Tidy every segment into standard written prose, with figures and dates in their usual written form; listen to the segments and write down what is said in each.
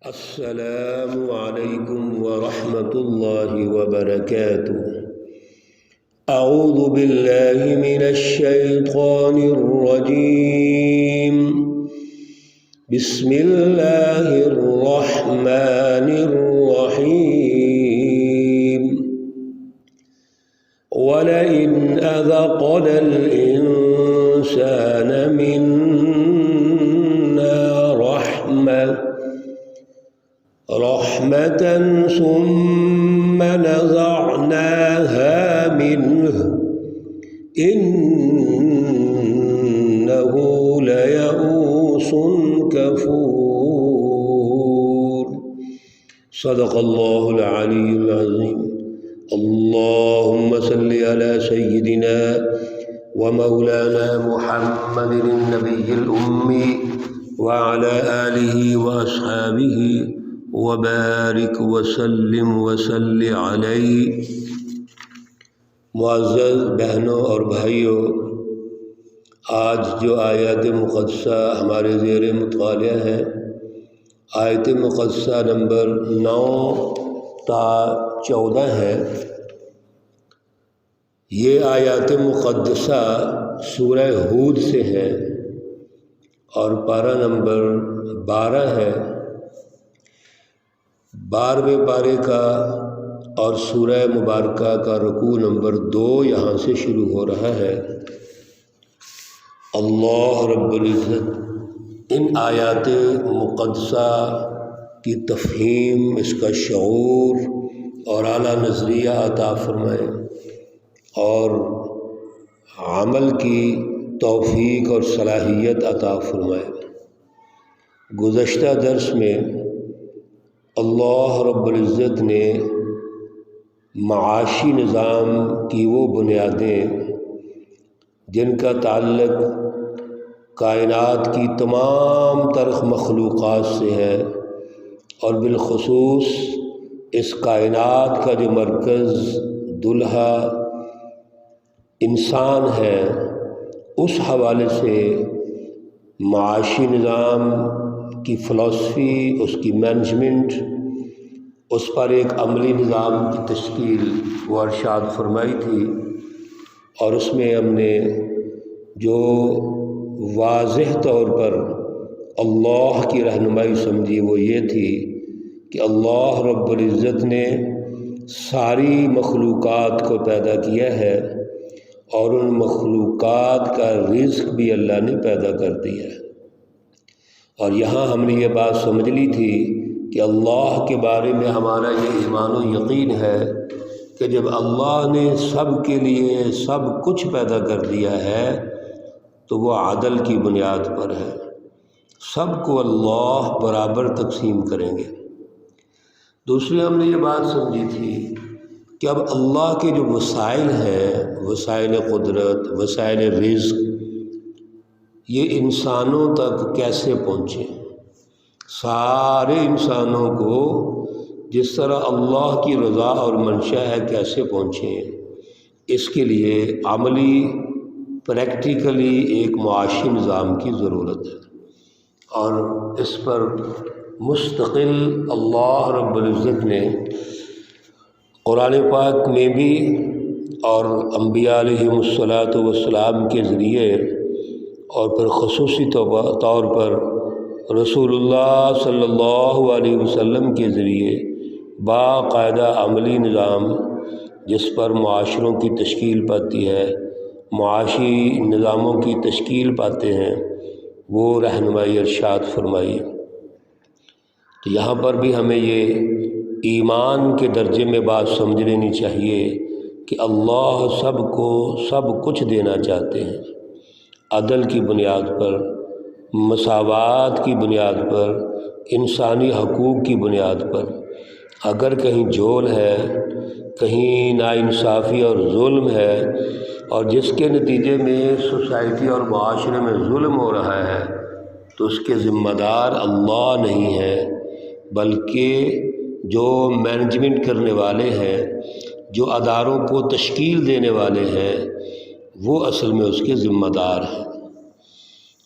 السلام علیکم ورحمۃ اللہ وبرکاتہ۔ اعوذ باللہ من الشیطان الرجیم، بسم اللہ الرحمن الرحیم۔ وَلَئِنْ أَذَقْنَا الْإِنسَانَ مِنَّا رحمة ثم نزعناها منه إنه ليئوس كفور۔ صدق الله العلي العظيم۔ اللهم صل على سيدنا ومولانا محمد النبي الأمي وعلى آله وأصحابه وبارک وسلم وصل علیہ۔ معزز بہنوں اور بھائیوں، آج جو آیات مقدسہ ہمارے زیر مطالعہ ہے، آیت مقدسہ نمبر 9 تا 14 ہے۔ یہ آیات مقدسہ سورہ ہود سے ہے اور پارہ نمبر 12 ہے۔ 12ویں پارے کا اور سورہ مبارکہ کا رکوع نمبر 2 یہاں سے شروع ہو رہا ہے۔ اللہ رب العزت ان آیات مقدسہ کی تفہیم، اس کا شعور اور اعلیٰ نظریہ عطا فرمائے اور عمل کی توفیق اور صلاحیت عطا فرمائے۔ گزشتہ درس میں اللہ رب العزت نے معاشی نظام کی وہ بنیادیں جن کا تعلق کائنات کی تمام تر مخلوقات سے ہے اور بالخصوص اس کائنات کا جو مرکز دلہا انسان ہے، اس حوالے سے معاشی نظام کی فلسفی، اس کی مینجمنٹ، اس پر ایک عملی نظام کی تشکیل وہ ارشاد فرمائی تھی، اور اس میں ہم نے جو واضح طور پر اللہ کی رہنمائی سمجھی وہ یہ تھی کہ اللہ رب العزت نے ساری مخلوقات کو پیدا کیا ہے اور ان مخلوقات کا رزق بھی اللہ نے پیدا کر دیا ہے۔ اور یہاں ہم نے یہ بات سمجھ لی تھی کہ اللہ کے بارے میں ہمارا یہ ایمان و یقین ہے کہ جب اللہ نے سب کے لیے سب کچھ پیدا کر دیا ہے تو وہ عدل کی بنیاد پر ہے، سب کو اللہ برابر تقسیم کریں گے۔ دوسری ہم نے یہ بات سمجھی تھی کہ اب اللہ کے جو وسائل ہیں، وسائل قدرت، وسائل رزق، یہ انسانوں تک کیسے پہنچیں، سارے انسانوں کو جس طرح اللہ کی رضا اور منشا ہے کیسے پہنچیں، اس کے لیے عملی پریکٹیکلی ایک معاشی نظام کی ضرورت ہے، اور اس پر مستقل اللہ رب العزت نے قرآن پاک میں بھی اور انبیاء علیہم الصلاۃ والسلام کے ذریعے اور پھر خصوصی طور پر رسول اللہ صلی اللہ علیہ وسلم کے ذریعے باقاعدہ عملی نظام جس پر معاشروں کی تشکیل پاتی ہے، معاشی نظاموں کی تشکیل پاتے ہیں، وہ رہنمائی ارشاد فرمائی۔ تو یہاں پر بھی ہمیں یہ ایمان کے درجے میں بات سمجھ لینی چاہیے کہ اللہ سب کو سب کچھ دینا چاہتے ہیں، عدل کی بنیاد پر، مساوات کی بنیاد پر، انسانی حقوق کی بنیاد پر۔ اگر کہیں جھول ہے، کہیں ناانصافی اور ظلم ہے، اور جس کے نتیجے میں سوسائٹی اور معاشرے میں ظلم ہو رہا ہے، تو اس کے ذمہ دار اللہ نہیں ہے، بلکہ جو مینجمنٹ کرنے والے ہیں، جو اداروں کو تشکیل دینے والے ہیں، وہ اصل میں اس کے ذمہ دار ہیں۔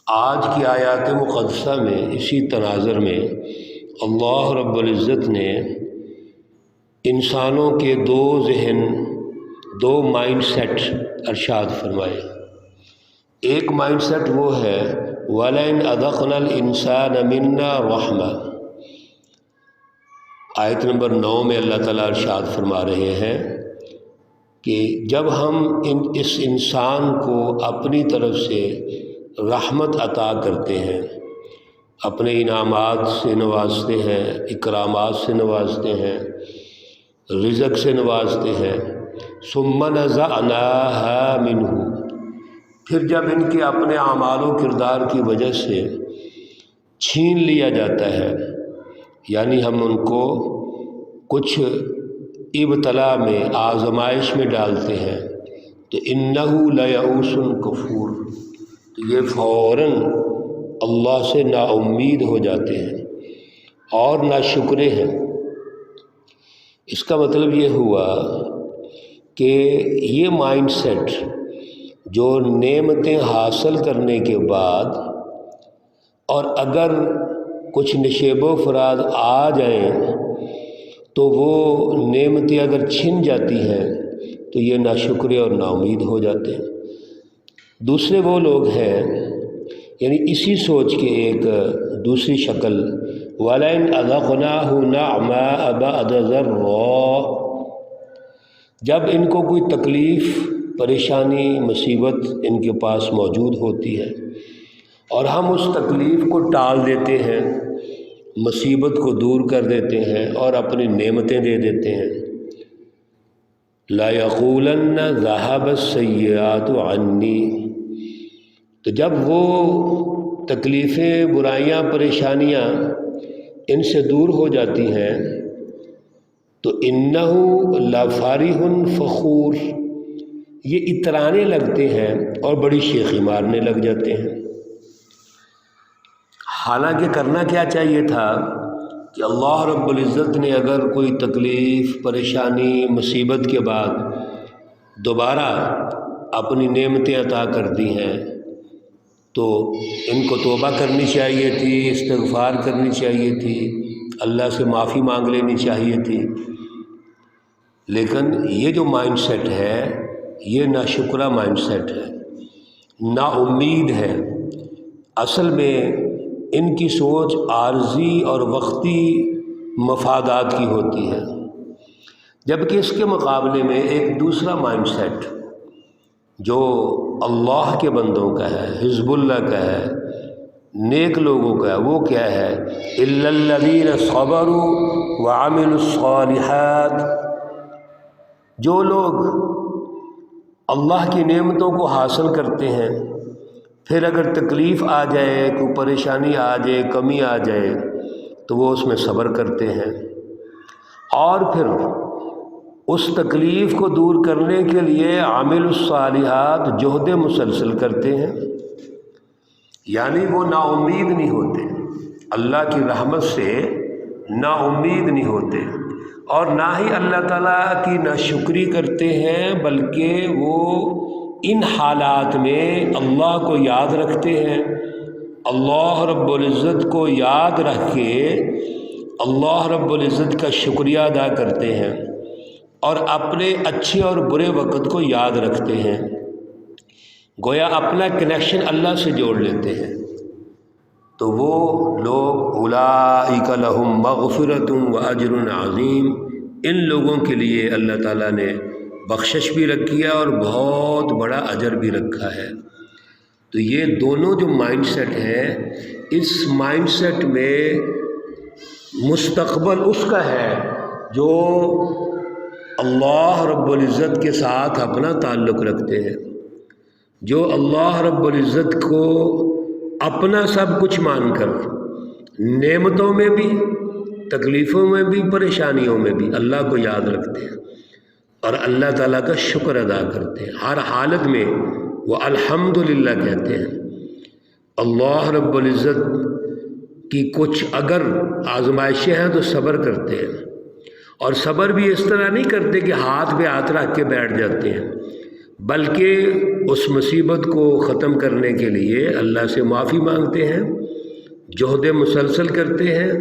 آج کی آیات مقدسہ میں اسی تناظر میں اللہ رب العزت نے انسانوں کے دو ذہن، دو مائنڈ سیٹ ارشاد فرمائے۔ ایک مائنڈ سیٹ وہ ہے وَلَئِنْ أَذَقْنَا الْإِنسَانَ مِنَّا رَحْمَةً، آیت نمبر 9 میں اللہ تعالیٰ ارشاد فرما رہے ہیں کہ جب ہم اس انسان کو اپنی طرف سے رحمت عطا کرتے ہیں، اپنے انعامات سے نوازتے ہیں، اکرامات سے نوازتے ہیں، رزق سے نوازتے ہیں، ثم نزعناها منہ، پھر جب ان کے اپنے اعمال و کردار کی وجہ سے چھین لیا جاتا ہے، یعنی ہم ان کو کچھ ابتلا میں، آزمائش میں ڈالتے ہیں، تو انہ لیئوس کفور، تو یہ فوراً اللہ سے نا امید ہو جاتے ہیں اور ناشکرے ہیں۔ اس کا مطلب یہ ہوا کہ یہ مائنڈ سیٹ جو نعمتیں حاصل کرنے کے بعد اور اگر کچھ نشیب و فراد آ جائیں تو وہ نعمتیں اگر چھن جاتی ہیں تو یہ ناشکرے اور نا امید ہو جاتے ہیں۔ دوسرے وہ لوگ ہیں، یعنی اسی سوچ کے ایک دوسری شکل، وَلَئِنْ أَذَقْنَاهُ نَعْمَاءَ بَعْدَ ضَرَّاءٍ، جب ان کو کوئی تکلیف، پریشانی، مصیبت ان کے پاس موجود ہوتی ہے اور ہم اس تکلیف کو ٹال دیتے ہیں، مصیبت کو دور کر دیتے ہیں اور اپنی نعمتیں دے دیتے ہیں، لَيَقُولَنَّ ذَهَبَ السَّيِّئَاتُ عَنِّي، تو جب وہ تکلیفیں، برائیاں، پریشانیاں ان سے دور ہو جاتی ہیں تو انہ لفرح فخور، یہ اترانے لگتے ہیں اور بڑی شیخی مارنے لگ جاتے ہیں۔ حالانکہ کرنا کیا چاہیے تھا کہ اللہ رب العزت نے اگر کوئی تکلیف، پریشانی، مصیبت کے بعد دوبارہ اپنی نعمتیں عطا کر دی ہیں تو ان کو توبہ کرنی چاہیے تھی، استغفار کرنی چاہیے تھی، اللہ سے معافی مانگ لینی چاہیے تھی۔ لیکن یہ جو مائنڈ سیٹ ہے یہ ناشکرہ مائنڈ سیٹ ہے، نا امید ہے۔ اصل میں ان کی سوچ عارضی اور وقتی مفادات کی ہوتی ہے، جبکہ اس کے مقابلے میں ایک دوسرا مائنڈ سیٹ جو اللہ کے بندوں کا ہے، حزب اللہ کا ہے، نیک لوگوں کا ہے، وہ کیا ہے؟ إِلَّا الَّذِينَ صَبَرُوا وَعَمِلُوا الصَّالِحَاتِ، جو لوگ اللہ کی نعمتوں کو حاصل کرتے ہیں، پھر اگر تکلیف آ جائے، کوئی پریشانی آ جائے، کمی آ جائے تو وہ اس میں صبر کرتے ہیں اور پھر اس تکلیف کو دور کرنے کے لیے عامل الصالحات جہد مسلسل کرتے ہیں، یعنی وہ نا امید نہیں ہوتے، اللہ کی رحمت سے نا امید نہیں ہوتے اور نہ ہی اللہ تعالیٰ کی ناشکری کرتے ہیں، بلکہ وہ ان حالات میں اللہ کو یاد رکھتے ہیں، اللہ رب العزت کو یاد رکھ کے اللہ رب العزت کا شکریہ ادا کرتے ہیں اور اپنے اچھے اور برے وقت کو یاد رکھتے ہیں، گویا اپنا کنیکشن اللہ سے جوڑ لیتے ہیں۔ تو وہ لوگ اولئک لہم مغفرۃ واجر عظیم، ان لوگوں کے لیے اللہ تعالیٰ نے بخشش بھی رکھی ہے اور بہت بڑا اجر بھی رکھا ہے۔ تو یہ دونوں جو مائنڈ سیٹ ہے، اس مائنڈ سیٹ میں مستقبل اس کا ہے جو اللہ رب العزت کے ساتھ اپنا تعلق رکھتے ہیں، جو اللہ رب العزت کو اپنا سب کچھ مان کر نعمتوں میں بھی، تکلیفوں میں بھی، پریشانیوں میں بھی اللہ کو یاد رکھتے ہیں اور اللہ تعالیٰ کا شکر ادا کرتے ہیں، ہر حالت میں وہ الحمدللہ کہتے ہیں۔ اللہ رب العزت کی کچھ اگر آزمائشیں ہیں تو صبر کرتے ہیں، اور صبر بھی اس طرح نہیں کرتے کہ ہاتھ پہ ہاتھ رکھ کے بیٹھ جاتے ہیں، بلکہ اس مصیبت کو ختم کرنے کے لیے اللہ سے معافی مانگتے ہیں، جہد مسلسل کرتے ہیں،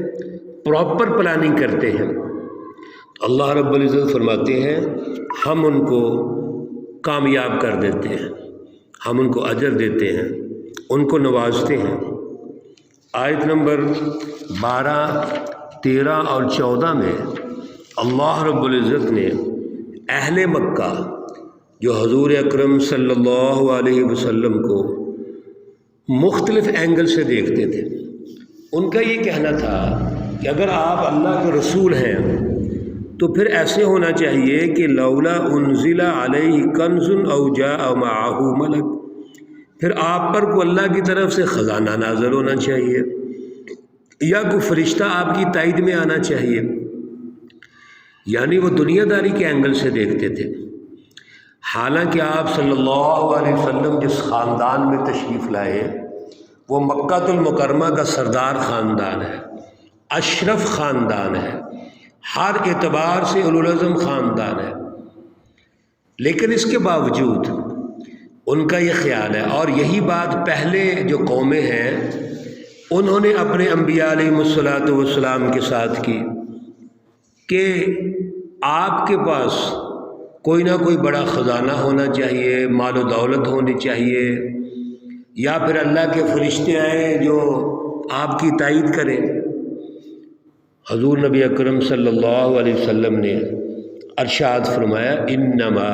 پراپر پلاننگ کرتے ہیں، اللہ رب العزت فرماتے ہیں ہم ان کو کامیاب کر دیتے ہیں، ہم ان کو اجر دیتے ہیں، ان کو نوازتے ہیں۔ آیت نمبر 12، 13 اور 14 میں اللہ رب العزت نے اہل مکہ جو حضور اکرم صلی اللہ علیہ وسلم کو مختلف اینگل سے دیکھتے تھے، ان کا یہ کہنا تھا کہ اگر آپ اللہ کے رسول ہیں تو پھر ایسے ہونا چاہیے کہ لولا انزل علیہ کنز او جاء معہ ملک، پھر آپ پر کوئی اللہ کی طرف سے خزانہ نازل ہونا چاہیے یا کوئی فرشتہ آپ کی تائید میں آنا چاہیے۔ یعنی وہ دنیا داری کے اینگل سے دیکھتے تھے، حالانکہ آپ صلی اللہ علیہ وسلم جس خاندان میں تشریف لائے وہ مکہ المکرمہ کا سردار خاندان ہے، اشرف خاندان ہے، ہر اعتبار سے اولوالعزم خاندان ہے، لیکن اس کے باوجود ان کا یہ خیال ہے، اور یہی بات پہلے جو قومیں ہیں انہوں نے اپنے انبیاء علیہ الصلوۃ والسلام کے ساتھ کی کہ آپ کے پاس کوئی نہ کوئی بڑا خزانہ ہونا چاہیے، مال و دولت ہونی چاہیے، یا پھر اللہ کے فرشتے آئیں جو آپ کی تائید کریں۔ حضور نبی اکرم صلی اللہ علیہ وسلم نے ارشاد فرمایا انما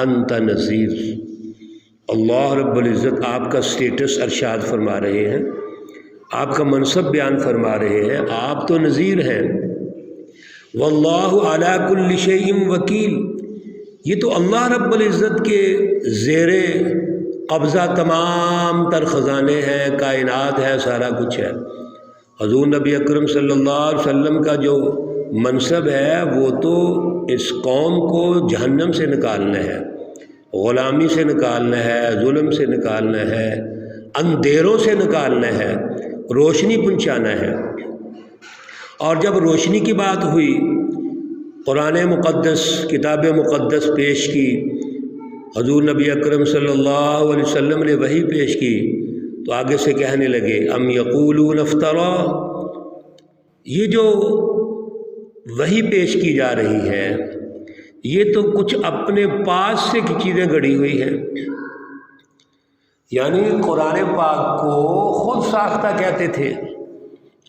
انت نذیر، اللہ رب العزت آپ کا سٹیٹس ارشاد فرما رہے ہیں، آپ کا منصب بیان فرما رہے ہیں، آپ تو نذیر ہیں۔ واللہ علی کل شیء وکیل، یہ تو اللہ رب العزت کے زیر قبضہ تمام تر خزانے ہیں، کائنات ہے، سارا کچھ ہے۔ حضور نبی اکرم صلی اللہ علیہ وسلم کا جو منصب ہے وہ تو اس قوم کو جہنم سے نکالنا ہے، غلامی سے نکالنا ہے، ظلم سے نکالنا ہے، اندھیروں سے نکالنا ہے، روشنی پہنچانا ہے۔ اور جب روشنی کی بات ہوئی، قرآن مقدس، کتاب مقدس پیش کی، حضور نبی اکرم صلی اللہ علیہ وسلم نے وحی پیش کی، تو آگے سے کہنے لگے ام یقولون افترا، یہ جو وحی پیش کی جا رہی ہے یہ تو کچھ اپنے پاس سے کی چیزیں گڑی ہوئی ہیں، یعنی قرآن پاک کو خود ساختہ کہتے تھے۔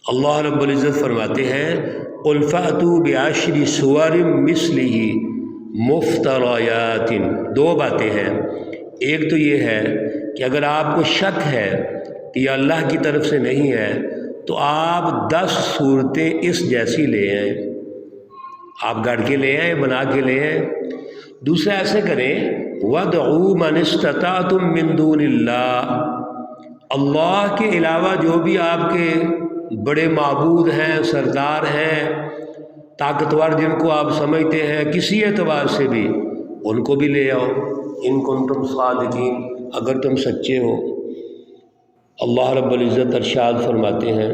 اللہ رب العزت فرماتے ہیں قل فأتوا بعشر سور مثلہ مفتریات، دو باتیں ہیں، ایک تو یہ ہے کہ اگر آپ کو شک ہے کہ یہ اللہ کی طرف سے نہیں ہے تو آپ 10 صورتیں اس جیسی لے آئیں، آپ گڑھ کے لے آئیں، بنا کے لے آئیں۔ دوسرا ایسے کریں وَادْعُوا مَنِ اسْتَطَعْتُم مِّن دُونِ اللَّهِ، اللہ کے علاوہ جو بھی آپ کے بڑے معبود ہیں، سردار ہیں، طاقتور جن کو آپ سمجھتے ہیں کسی اعتبار سے بھی، ان کو بھی لے آؤ، ان کنتم صادقین، اگر تم سچے ہو۔ اللہ رب العزت ارشاد فرماتے ہیں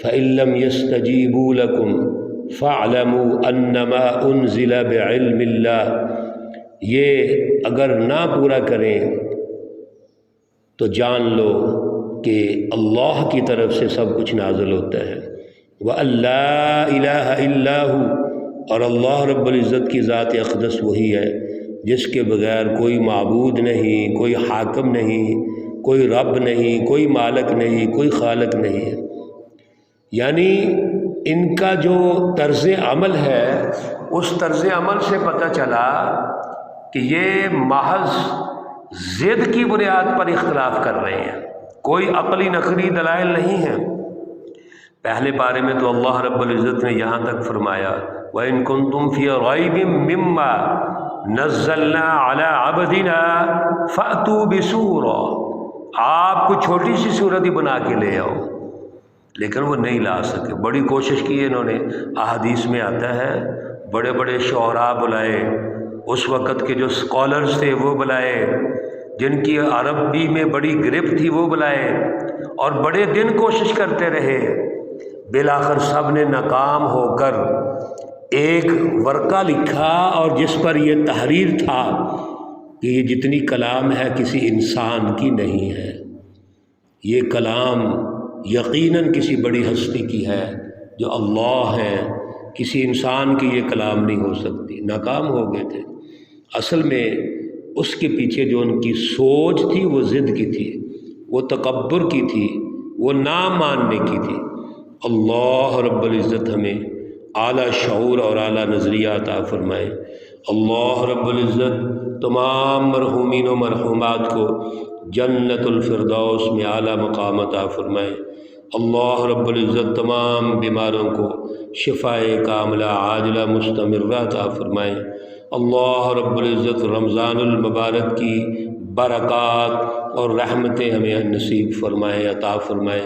فَإِن لَّمْ يَسْتَجِيبُوا لَكُمْ فَاعْلَمُوا أَنَّمَا أُنزِلَ بِعِلْمِ اللَّهِ، یہ اگر نہ پورا کریں تو جان لو کہ اللہ کی طرف سے سب کچھ نازل ہوتا ہے۔ وَأَن لَّا إِلَٰهَ إِلَّا هُوَ، اور اللہ رب العزت کی ذات اقدس وہی ہے جس کے بغیر کوئی معبود نہیں، کوئی حاکم نہیں، کوئی رب نہیں، کوئی مالک نہیں، کوئی خالق نہیں ہے۔ یعنی ان کا جو طرز عمل ہے اس طرز عمل سے پتہ چلا کہ یہ محض ضد کی بنیاد پر اختلاف کر رہے ہیں، کوئی عقلی نقلی دلائل نہیں ہیں۔ پہلے پارے میں تو اللہ رب العزت نے یہاں تک فرمایا وَإِن كُنتُمْ فِي رَيْبٍ مِّمَّا نَزَّلْنَا عَلَىٰ عَبْدِنَا فَأْتُوا بِسُورَةٍ، آپ کو چھوٹی سی صورت ہی بنا کے لے آؤ، لیکن وہ نہیں لا سکے۔ بڑی کوشش کی انہوں نے، احادیث میں آتا ہے بڑے بڑے شعراء بلائے، اس وقت کے جو اسکالرز تھے وہ بلائے، جن کی عربی میں بڑی گرفت تھی وہ بلائے، اور بڑے دن کوشش کرتے رہے، بالآخر سب نے ناکام ہو کر ایک ورقہ لکھا اور جس پر یہ تحریر تھا کہ یہ جتنی کلام ہے کسی انسان کی نہیں ہے، یہ کلام یقیناً کسی بڑی ہستی کی ہے جو اللہ ہے، کسی انسان کی یہ کلام نہیں ہو سکتی۔ ناکام ہو گئے تھے۔ اصل میں اس کے پیچھے جو ان کی سوچ تھی وہ ضد کی تھی، وہ تکبر کی تھی، وہ نہ ماننے کی تھی۔ اللہ رب العزت ہمیں اعلیٰ شعور اور اعلیٰ نظریہ عطا فرمائے۔ اللہ رب العزت تمام مرحومین و مرحومات کو جنت الفردوس میں اعلیٰ مقام عطا فرمائے۔ اللہ رب العزت تمام بیماروں کو شفائے کاملہ عاجلہ مستمرہ عطا فرمائے۔ اللہ رب العزت رمضان المبارک کی برکات اور رحمتیں ہمیں نصیب فرمائے، عطا فرمائے۔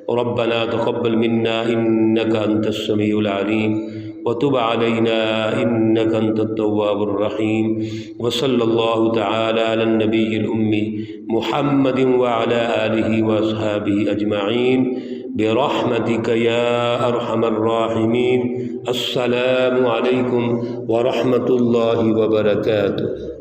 ربنا تقبل منا انك انت السميع العليم وتب علينا انك انت التواب الرحيم وصلى الله تعالى على النبي الأمي محمد وعلى آله واصحابه اجمعين برحمتك يا ارحم الراحمين۔ السلام علیکم ورحمۃ اللہ وبرکاتہ۔